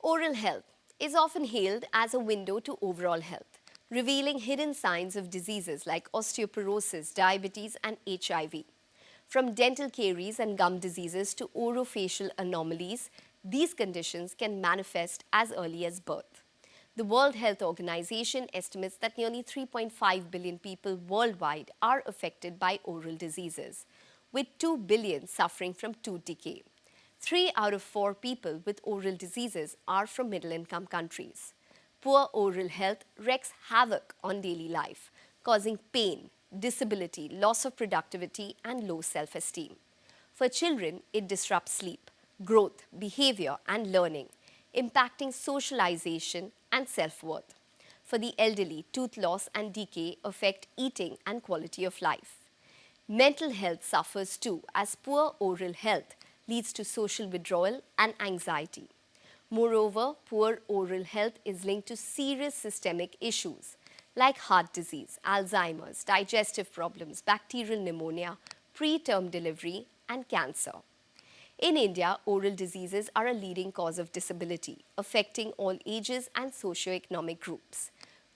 Oral health is often hailed as a window to overall health, revealing hidden signs of diseases like osteoporosis, diabetes, and HIV. From dental caries and gum diseases to orofacial anomalies, these conditions can manifest as early as birth. The World Health Organization estimates that nearly 3.5 billion people worldwide are affected by oral diseases, with 2 billion suffering from tooth decay. 3 out of 4 people with oral diseases are from middle-income countries. Poor oral health wreaks havoc on daily life, causing pain, disability, loss of productivity, and low self-esteem. For children, it disrupts sleep, growth, behavior, and learning, impacting socialization and self-worth. For the elderly, tooth loss and decay affect eating and quality of life. Mental health suffers too, as poor oral health leads to social withdrawal and anxiety. Moreover, poor oral health is linked to serious systemic issues like heart disease, Alzheimer's, digestive problems, bacterial pneumonia, preterm delivery, and cancer. In India, oral diseases are a leading cause of disability, affecting all ages and socio-economic groups.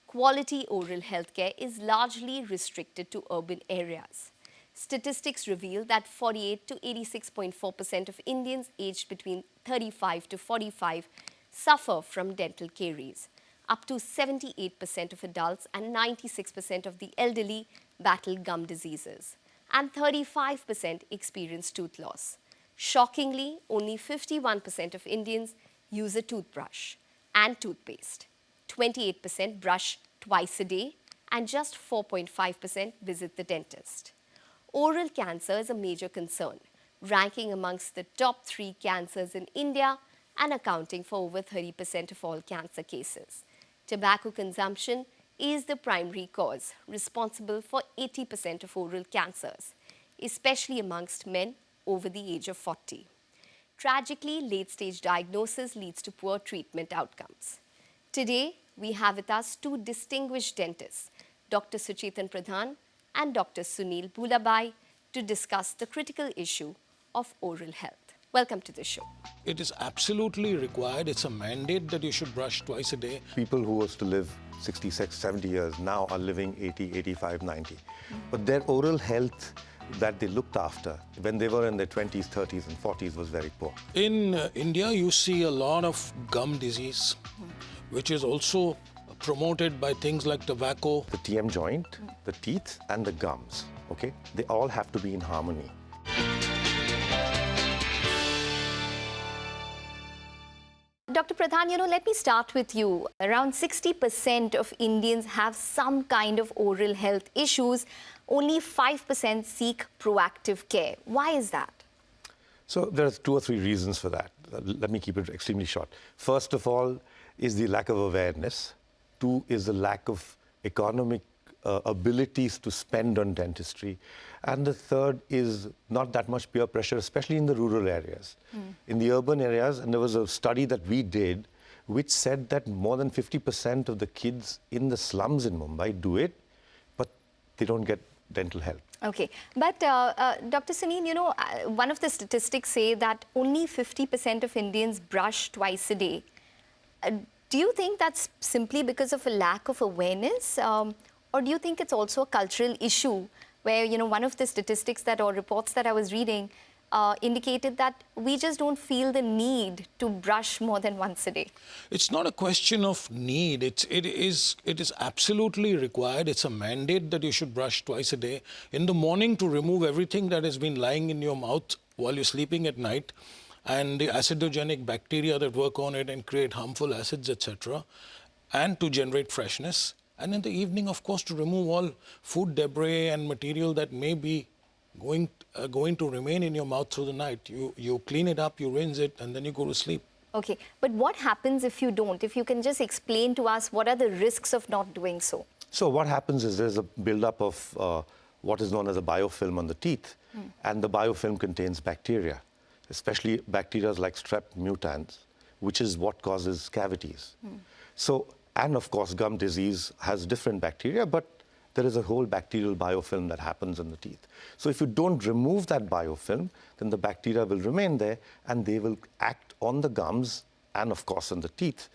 Quality oral healthcare is largely restricted to urban areas. Statistics reveal that 48 to 86.4% of Indians aged between 35 to 45 suffer from dental caries. Up to 78% of adults and 96% of the elderly battle gum diseases, and 35% experience tooth loss. Shockingly, only 51% of Indians use a toothbrush and toothpaste. 28% brush twice a day, and just 4.5% visit the dentist. Oral cancer is a major concern, ranking amongst the top 3 cancers in India and accounting for over 30% of all cancer cases. Tobacco consumption is the primary cause, responsible for 80% of oral cancers, especially amongst men over the age of 40. Tragically, late-stage diagnosis leads to poor treatment outcomes. Today, we have with us 2 distinguished dentists, Dr. Suchetan Pradhan and Dr. Sunil Bhoolabhai, to discuss the critical issue of oral health. Welcome to the show. It is absolutely required. It's a mandate that you should brush twice a day. People who used to live 66, 70 years now are living 80, 85, 90. But their oral health that they looked after when they were in their 20s, 30s and 40s was very poor. In India, you see a lot of gum disease, which is also promoted by things like tobacco. The TM joint, the teeth and the gums, okay, they all have to be in harmony. Dr. Pradhan, let me start with you. Around 60% of Indians have some kind of oral health issues. Only 5% seek proactive care. Why is that? So there are 2 or 3 reasons for that. Let me keep it extremely short. First of all is the lack of awareness. 2 is the lack of economic abilities to spend on dentistry. And the 3rd is not that much peer pressure, especially in the rural areas. In the urban areas, and there was a study that we did which said that more than 50% of the kids in the slums in Mumbai do it, but they don't get dental help. Okay, but Dr. Sunil, one of the statistics say that only 50% of Indians brush twice a day. Do you think that's simply because of a lack of awareness? Or do you think it's also a cultural issue where, one of the statistics or reports that I was reading indicated that we just don't feel the need to brush more than once a day? It's not a question of need. It is absolutely required. It's a mandate that you should brush twice a day. In the morning to remove everything that has been lying in your mouth while you're sleeping at night, and the acidogenic bacteria that work on it and create harmful acids, etc., and to generate freshness. And in the evening, of course, to remove all food debris and material that may be going to remain in your mouth through the night. You clean it up, you rinse it, and then you go to sleep. Okay, but what happens if you don't? If you can just explain to us what are the risks of not doing so? So what happens is there's a buildup of what is known as a biofilm on the teeth. And the biofilm contains bacteria, especially bacteria like strep mutans, which is what causes cavities. So, and of course, gum disease has different bacteria, but there is a whole bacterial biofilm that happens in the teeth. So if you don't remove that biofilm, then the bacteria will remain there and they will act on the gums and of course in the teeth.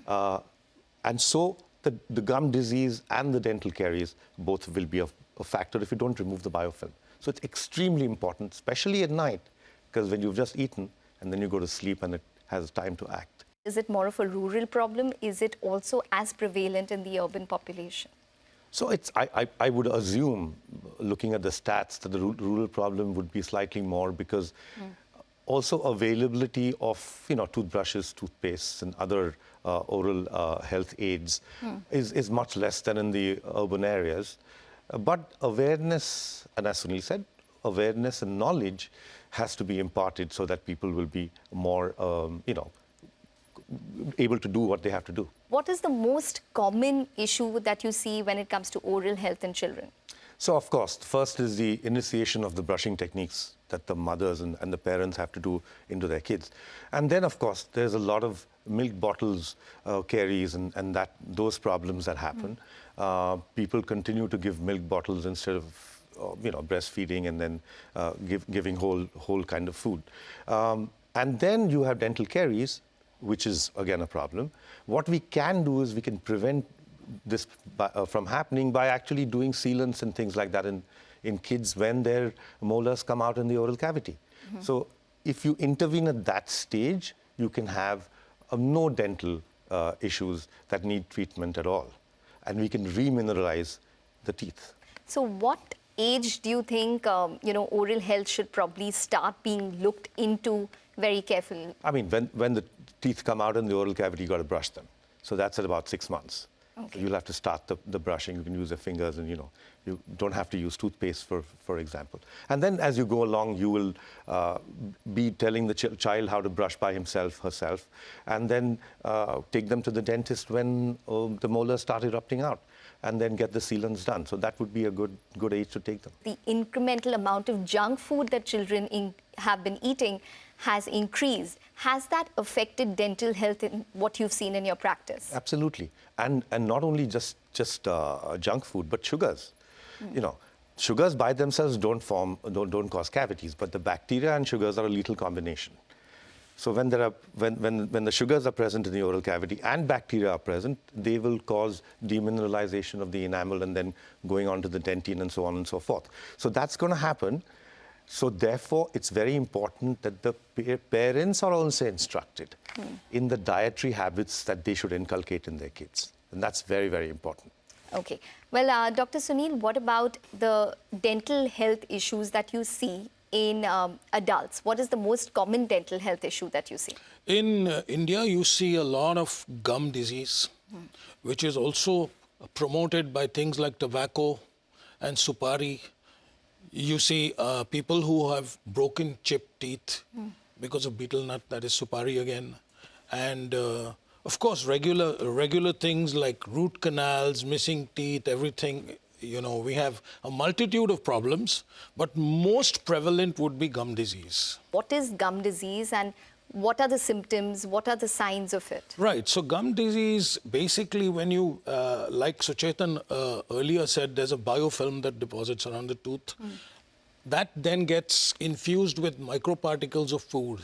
And so the gum disease and the dental caries both will be a factor if you don't remove the biofilm. So it's extremely important, especially at night, because when you've just eaten and then you go to sleep and it has time to act. Is it more of a rural problem? Is it also as prevalent in the urban population? So I would assume, looking at the stats, that the rural problem would be slightly more because also availability of toothbrushes, toothpastes, and other oral health aids is much less than in the urban areas. But awareness, and as Sunil said, awareness and knowledge has to be imparted so that people will be more, able to do what they have to do. What is the most common issue that you see when it comes to oral health in children? So, of course, first is the initiation of the brushing techniques that the mothers and the parents have to do into their kids. And then, of course, there's a lot of milk bottles, caries, and those problems that happen. People continue to give milk bottles instead of breastfeeding and then giving whole kind of food. And then you have dental caries, which is, again, a problem. What we can do is we can prevent this from happening by actually doing sealants and things like that in kids when their molars come out in the oral cavity. So if you intervene at that stage, you can have no dental issues that need treatment at all. And we can remineralize the teeth. So what age do you think oral health should probably start being looked into very carefully? I mean, when the teeth come out in the oral cavity, you've got to brush them. So that's at about 6 months. Okay. You'll have to start the brushing. You can use your fingers, and you don't have to use toothpaste, for example. And then as you go along, you will be telling the child how to brush by himself, herself, and then take them to the dentist when the molars start erupting out, and then get the sealants done. So that would be a good age to take them. The incremental amount of junk food that children have been eating has increased. Has that affected dental health in what you've seen in your practice? Absolutely. And not only just junk food, but sugars. Sugars by themselves don't cause cavities, but the bacteria and sugars are a lethal combination. So when the sugars are present in the oral cavity and bacteria are present, they will cause demineralization of the enamel and then going on to the dentine and so on and so forth. So that's going to happen. So therefore, it's very important that the parents are also instructed in the dietary habits that they should inculcate in their kids. And that's very, very important. Okay. Well, Dr. Sunil, what about the dental health issues that you see in adults? What is the most common dental health issue that you see? In India, you see a lot of gum disease, which is also promoted by things like tobacco and supari. You see people who have broken chipped teeth because of betel nut, that is supari again. And of course, regular things like root canals, missing teeth, everything. We have a multitude of problems, but most prevalent would be gum disease. What is gum disease and what are the symptoms? What are the signs of it? Right. So gum disease, basically when you, like Suchetan earlier said, there's a biofilm that deposits around the tooth. That then gets infused with microparticles of food.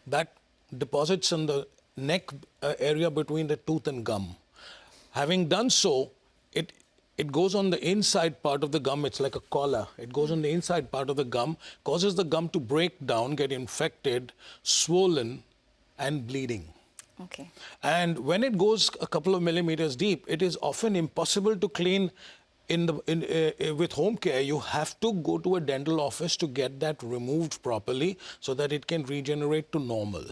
That deposits in the neck area between the tooth and gum. Having done so, it goes on the inside part of the gum. It's like a collar. It goes on the inside part of the gum, causes the gum to break down, get infected, swollen, and bleeding. Okay. And when it goes a couple of millimeters deep, it is often impossible to clean with home care. You have to go to a dental office to get that removed properly so that it can regenerate to normal.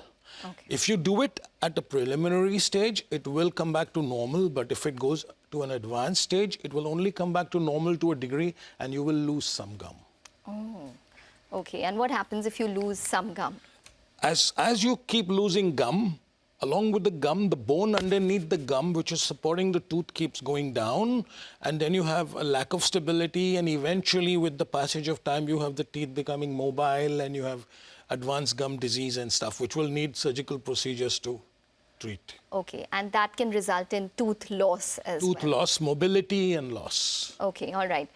Okay. If you do it at the preliminary stage, it will come back to normal. But if it goes to an advanced stage, it will only come back to normal to a degree, and you will lose some gum. Oh, okay. And what happens if you lose some gum? As you keep losing gum, along with the gum, the bone underneath the gum, which is supporting the tooth, keeps going down. And then you have a lack of stability. And eventually, with the passage of time, you have the teeth becoming mobile, and you have advanced gum disease and stuff, which will need surgical procedures to treat. Okay, and that can result in tooth loss as well. Tooth loss, mobility and loss. Okay, all right.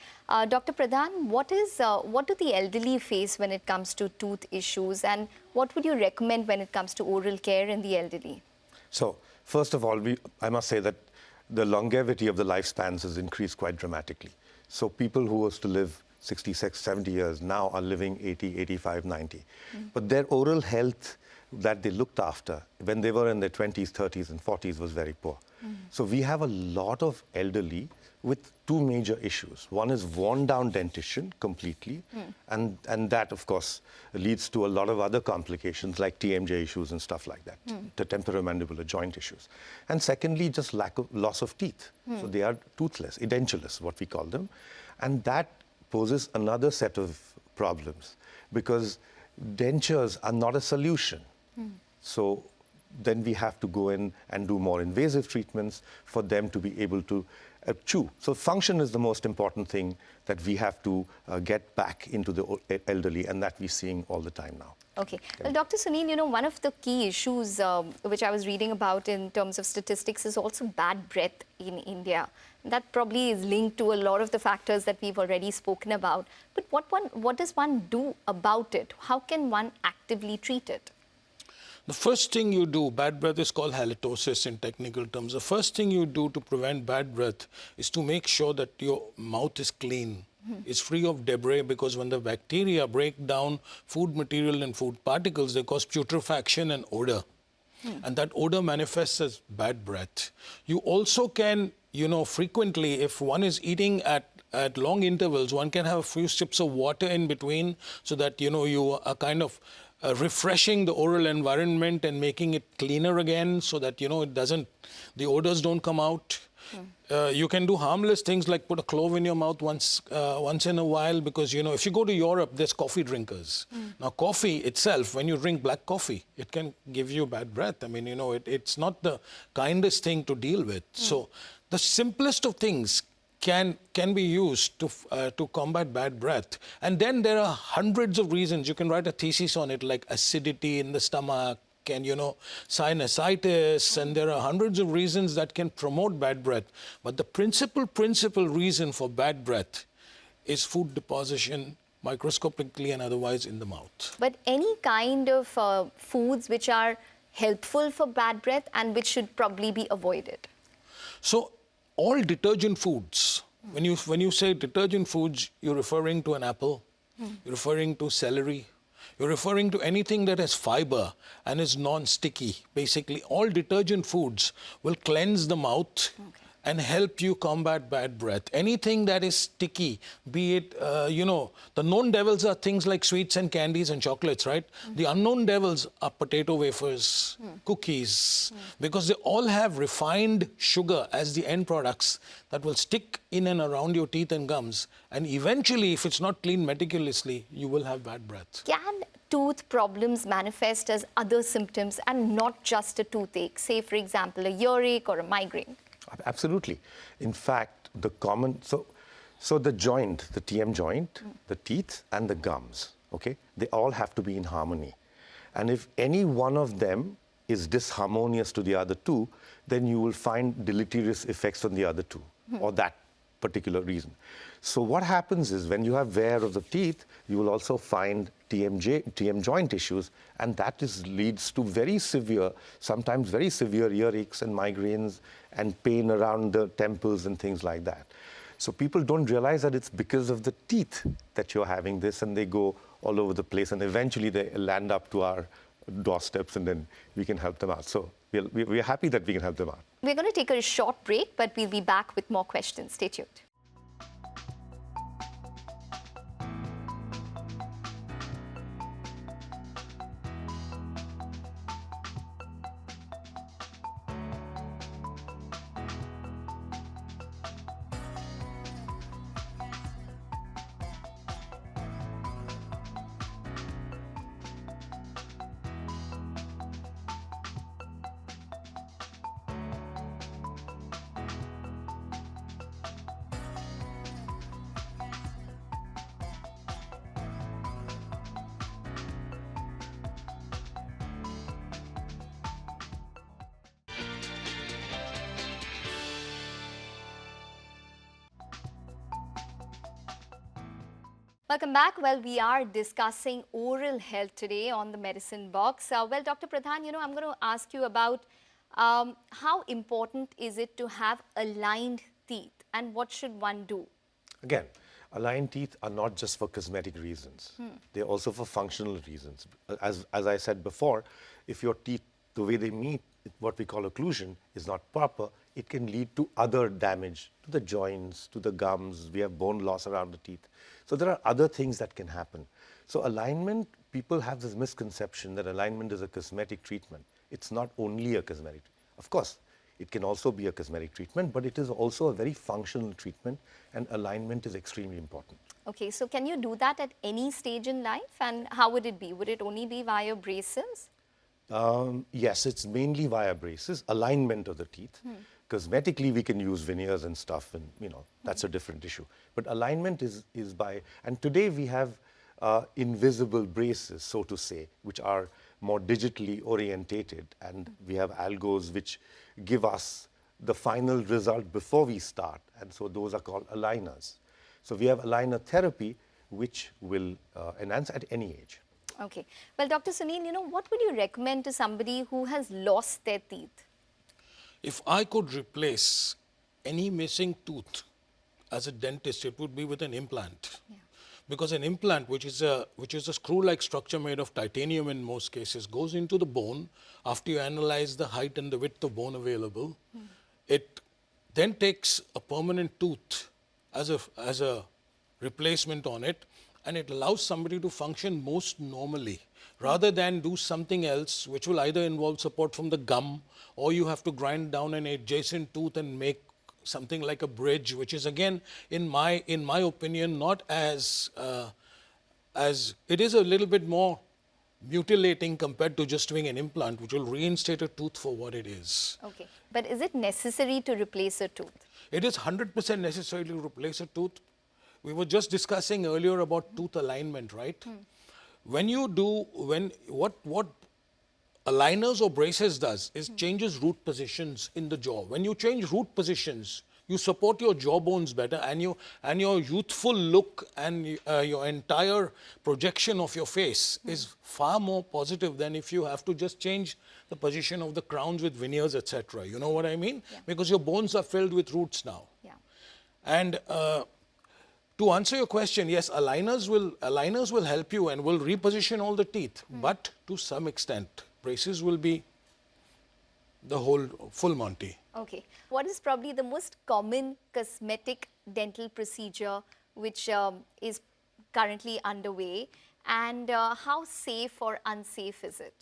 Dr. Pradhan, what do the elderly face when it comes to tooth issues, and what would you recommend when it comes to oral care in the elderly? So first of all, I must say that the longevity of the lifespans has increased quite dramatically. So people who used to live 66, 70 years now are living 80, 85, 90. But their oral health that they looked after when they were in their 20s, 30s, and 40s was very poor. So we have a lot of elderly with two major issues. One is worn down dentition completely, and that, of course, leads to a lot of other complications like TMJ issues and stuff like that, the temporomandibular joint issues. And secondly, just loss of teeth. So they are toothless, edentulous, what we call them. And that poses another set of problems because dentures are not a solution. So then we have to go in and do more invasive treatments for them to be able to chew. So function is the most important thing that we have to get back into the elderly, and that we're seeing all the time now. Okay. Well, Dr. Sunil, one of the key issues which I was reading about in terms of statistics is also bad breath in India. That probably is linked to a lot of the factors that we've already spoken about. But what does one do about it? How can one actively treat it? The first thing you do, bad breath is called halitosis in technical terms. The first thing you do to prevent bad breath is to make sure that your mouth is clean. It's free of debris, because when the bacteria break down food material and food particles, they cause putrefaction and odor. And that odor manifests as bad breath. You also can, frequently, if one is eating at long intervals, one can have a few sips of water in between so that, you are kind of refreshing the oral environment and making it cleaner again so that, the odors don't come out. You can do harmless things like put a clove in your mouth once in a while, because, if you go to Europe, there's coffee drinkers. Now, coffee itself, when you drink black coffee, it can give you bad breath. I mean, it's not the kindest thing to deal with. So the simplest of things can be used to combat bad breath. And then there are hundreds of reasons. You can write a thesis on it, like acidity in the stomach and, sinusitis, and there are hundreds of reasons that can promote bad breath. But the principal reason for bad breath is food deposition, microscopically and otherwise, in the mouth. But any kind of foods which are helpful for bad breath and which should probably be avoided? So all detergent foods, when you say detergent foods, you're referring to an apple, you're referring to celery, you're referring to anything that has fiber and is non-sticky. Basically, all detergent foods will cleanse the mouth and help you combat bad breath. Anything that is sticky, be it, the known devils are things like sweets and candies and chocolates, right? The unknown devils are potato wafers, cookies, because they all have refined sugar as the end products that will stick in and around your teeth and gums. And eventually, if it's not cleaned meticulously, you will have bad breath. Can tooth problems manifest as other symptoms and not just a toothache? Say, for example, a earache or a migraine? Absolutely. In fact, so the joint, the TM joint, the teeth and the gums, they all have to be in harmony. And if any one of them is disharmonious to the other two, then you will find deleterious effects on the other two, or that particular reason. So what happens is, when you have wear of the teeth, you will also find TM joint issues, and that leads to very severe, sometimes very severe earaches and migraines and pain around the temples and things like that. So people don't realize that it's because of the teeth that you're having this, and they go all over the place, and eventually they land up to our doorsteps, and then we can help them out. So we're happy that we can help them out. We're going to take a short break, but we'll be back with more questions. Stay tuned. Welcome back. Well, we are discussing oral health today on the Medicine Box. Well, Dr. Pradhan, I'm going to ask you about How important is it to have aligned teeth, and what should one do? Again, aligned teeth are not just for cosmetic reasons. They're also for functional reasons. As I said before, if your teeth, the way they meet, what we call occlusion, is not proper, it can lead to other damage to the joints, to the gums. We have bone loss around the teeth. So there are other things that can happen. So alignment, people have this misconception that alignment is a cosmetic treatment. It's not only a cosmetic treatment. Of course, it can also be a cosmetic treatment, but it is also a very functional treatment, and alignment is extremely important. Okay, so can you do that at any stage in life, and how would it be? Would it only be via braces? Yes, it's mainly via braces, alignment of the teeth. Cosmetically, we can use veneers and stuff, and that's a different issue. But alignment is by, and today we have invisible braces, so to say, which are more digitally orientated, and we have algos which give us the final result before we start, and so those are called aligners. So we have aligner therapy, which will enhance at any age. Okay. Well, Dr. Sunil, what would you recommend to somebody who has lost their teeth? If I could replace any missing tooth as a dentist, it would be with an implant. Yeah. Because an implant, which is a screw-like structure made of titanium in most cases, goes into the bone after you analyze the height and the width of bone available. It then takes a permanent tooth as a replacement on it, and it allows somebody to function most normally, rather than do something else which will either involve support from the gum, or you have to grind down an adjacent tooth and make something like a bridge, which is again, in my opinion, not as it is a little bit more mutilating compared to just doing an implant, which will reinstate a tooth for what it is. Okay. But is it necessary to replace a tooth? It is 100% necessary to replace a tooth. We were just discussing earlier about tooth alignment, right? When you do, what aligners or braces does is changes root positions in the jaw. When you change root positions, you support your jaw bones better, and your youthful look and your entire projection of your face is far more positive than if you have to just change the position of the crowns with veneers, etc. You know what I mean? Yeah. Because your bones are filled with roots now. Yeah. And to answer your question, yes, aligners will help you and will reposition all the teeth, but to some extent, braces will be the whole full Monty. Okay. What is probably the most common cosmetic dental procedure which is currently underway, and how safe or unsafe is it?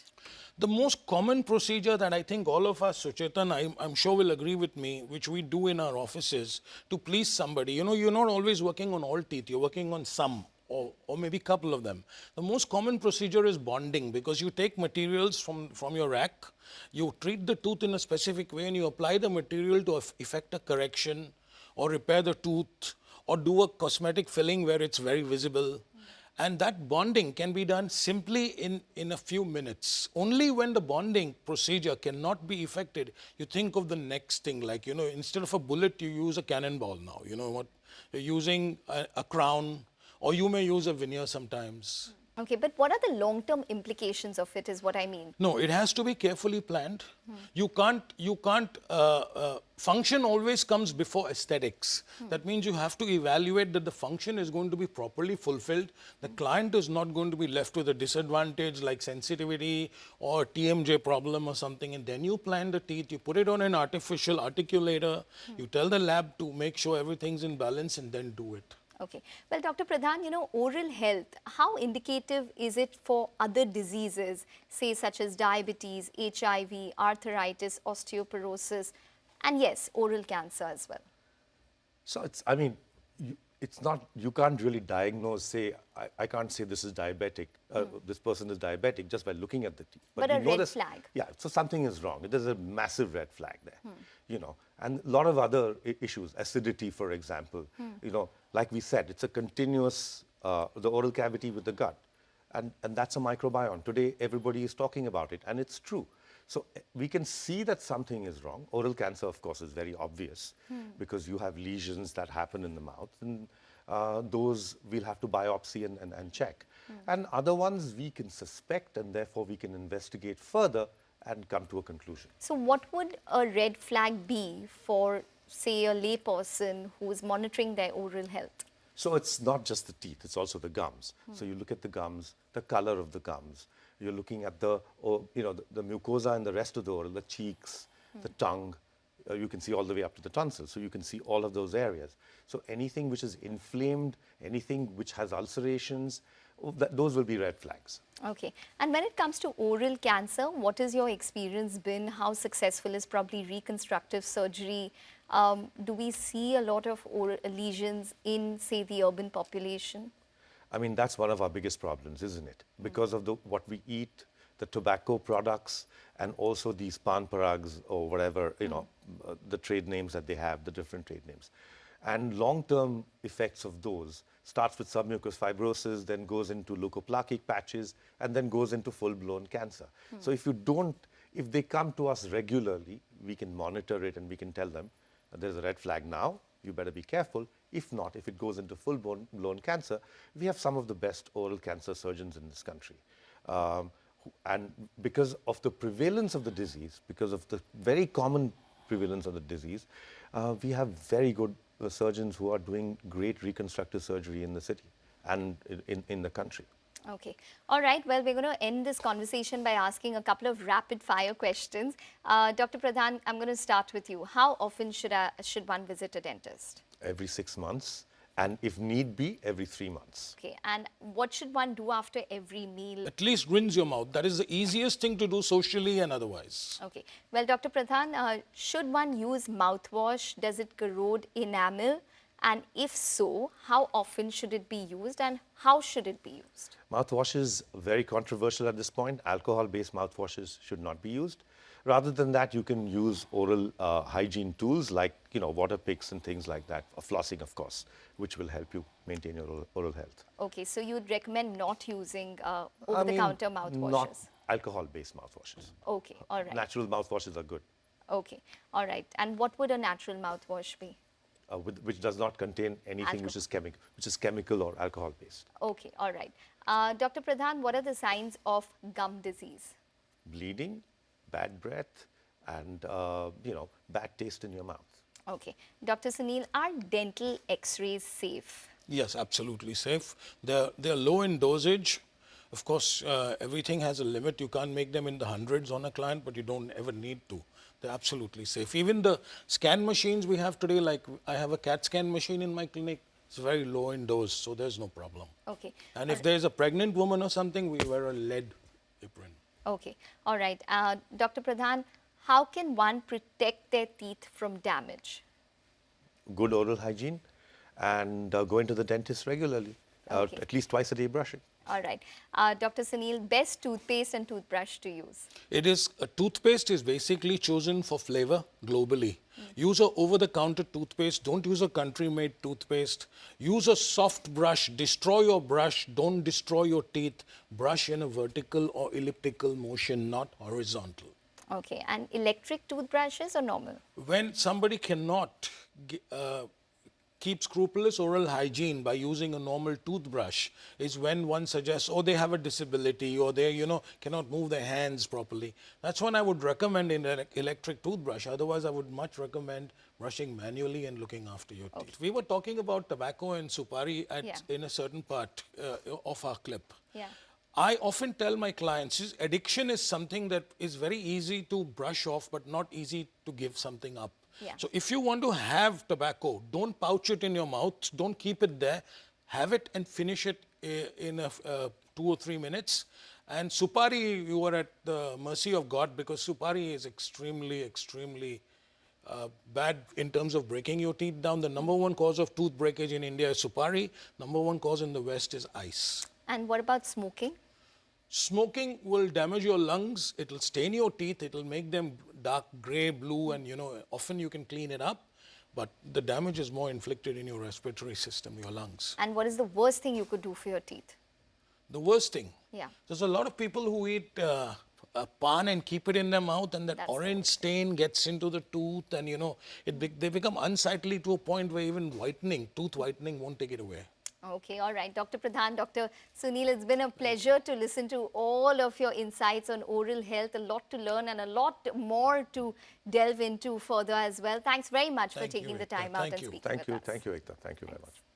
The most common procedure that I think all of us, Suchetan, I'm sure will agree with me, which we do in our offices to please somebody. You're not always working on all teeth, you're working on some, or maybe a couple of them. The most common procedure is bonding, because you take materials from your rack, you treat the tooth in a specific way, and you apply the material to effect a correction or repair the tooth or do a cosmetic filling where it's very visible. And that bonding can be done simply in a few minutes. Only when the bonding procedure cannot be effected, you think of the next thing. Like, instead of a bullet, you use a cannonball now. You know what? You're using a crown, or you may use a veneer sometimes. Okay, but what are the long-term implications of it is what I mean. No, it has to be carefully planned. You can't, function always comes before aesthetics. That means you have to evaluate that the function is going to be properly fulfilled. The client is not going to be left with a disadvantage like sensitivity or TMJ problem or something. And then you plan the teeth, you put it on an artificial articulator, you tell the lab to make sure everything's in balance, and then do it. Okay. Well, Dr. Pradhan, oral health, how indicative is it for other diseases, say such as diabetes, HIV, arthritis, osteoporosis, and yes, oral cancer as well? So it's not, you can't really diagnose, say, I can't say this is diabetic, this person is diabetic just by looking at the teeth. But we a know red flag. Yeah, so something is wrong. There's a massive red flag there, and a lot of other issues, acidity, for example, like we said, it's a continuous, the oral cavity with the gut, and that's a microbiome. Today, everybody is talking about it, and it's true. So we can see that something is wrong. Oral cancer, of course, is very obvious because you have lesions that happen in the mouth, and those we'll have to biopsy and check. And other ones we can suspect, and therefore we can investigate further and come to a conclusion. So what would a red flag be for, say, a layperson who is monitoring their oral health? So it's not just the teeth, it's also the gums. So you look at the gums, the color of the gums. You're looking at the mucosa and the rest of the oral, the cheeks, the tongue. You can see all the way up to the tonsils. So you can see all of those areas. So anything which is inflamed, anything which has ulcerations, those will be red flags. Okay. And when it comes to oral cancer, what has your experience been? How successful is probably reconstructive surgery? Do we see a lot of oral lesions in, say, the urban population? I mean, that's one of our biggest problems, isn't it? Because of what we eat, the tobacco products, and also these pan parags or whatever, the trade names that they have, the different trade names. And long-term effects of those starts with submucous fibrosis, then goes into leukoplakic patches, and then goes into full-blown cancer. So if they come to us regularly, we can monitor it and we can tell them, there's a red flag now, you better be careful. If not, if it goes into full-blown cancer, we have some of the best oral cancer surgeons in this country. And because of the prevalence of the disease, because of the very common prevalence of the disease, we have very good surgeons who are doing great reconstructive surgery in the city and in the country. Okay. All right. Well, we're going to end this conversation by asking a couple of rapid-fire questions. Dr. Pradhan, I'm going to start with you. How often should one visit a dentist? Every 6 months, and if need be, every 3 months. Okay. And what should one do after every meal? At least rinse your mouth. That is the easiest thing to do socially and otherwise. Okay. Well, Dr. Pradhan, should one use mouthwash? Does it corrode enamel? And if so, how often should it be used and how should it be used? Mouthwash is very controversial at this point. Alcohol-based mouthwashes should not be used. Rather than that, you can use oral hygiene tools like water picks and things like that, or flossing, of course, which will help you maintain your oral health. Okay, so you would recommend not using over-the-counter mouthwashes? Not alcohol-based mouthwashes. Okay, all right. Natural mouthwashes are good. Okay, all right. And what would a natural mouthwash be? Which does not contain anything which is chemical or alcohol-based. Okay, all right. Dr. Pradhan, what are the signs of gum disease? Bleeding, bad breath, and bad taste in your mouth. Okay. Dr. Sunil, are dental x-rays safe? Yes, absolutely safe. They're low in dosage. Of course, everything has a limit. You can't make them in the hundreds on a client, but you don't ever need to. They're absolutely safe. Even the scan machines we have today, like I have a CAT scan machine in my clinic, it's very low in dose, so there's no problem. Okay. And if there's a pregnant woman or something, we wear a lead apron. Okay. All right. Dr. Pradhan, how can one protect their teeth from damage? Good oral hygiene and going to the dentist regularly, Okay. at least twice a day brushing. All right. Dr. Sunil, best toothpaste and toothbrush to use? Toothpaste is basically chosen for flavor globally. Use a over-the-counter toothpaste. Don't use a country-made toothpaste. Use a soft brush. Destroy your brush. Don't destroy your teeth. Brush in a vertical or elliptical motion, not horizontal. Okay. And electric toothbrushes or normal? When somebody cannot keep scrupulous oral hygiene by using a normal toothbrush is when one suggests, oh, they have a disability or they, cannot move their hands properly. That's when I would recommend an electric toothbrush. Otherwise, I would much recommend brushing manually and looking after your teeth. We were talking about tobacco and supari in a certain part of our clip. Yeah. I often tell my clients, addiction is something that is very easy to brush off, but not easy to give something up. Yeah. So if you want to have tobacco, don't pouch it in your mouth, don't keep it there, have it and finish it in 2 or 3 minutes. And supari, you are at the mercy of God because supari is extremely, extremely bad in terms of breaking your teeth down. The number one cause of tooth breakage in India is supari. Number one cause in the West is ice. And what about smoking? Smoking will damage your lungs, it will stain your teeth, it will make them dark grey, blue, and often you can clean it up, but the damage is more inflicted in your respiratory system, your lungs. And what is the worst thing you could do for your teeth? The worst thing? Yeah. There's a lot of people who eat a pan and keep it in their mouth and that That's orange stain gets into the tooth and they become unsightly to a point where even tooth whitening won't take it away. Okay, all right. Dr. Pradhan, Dr. Sunil, it's been a pleasure to listen to all of your insights on oral health. A lot to learn and a lot more to delve into further as well. Thanks very much for Thank you, taking the Ekta. time out Thank and you. speaking with us. Thank you, Ekta. Thank you very much.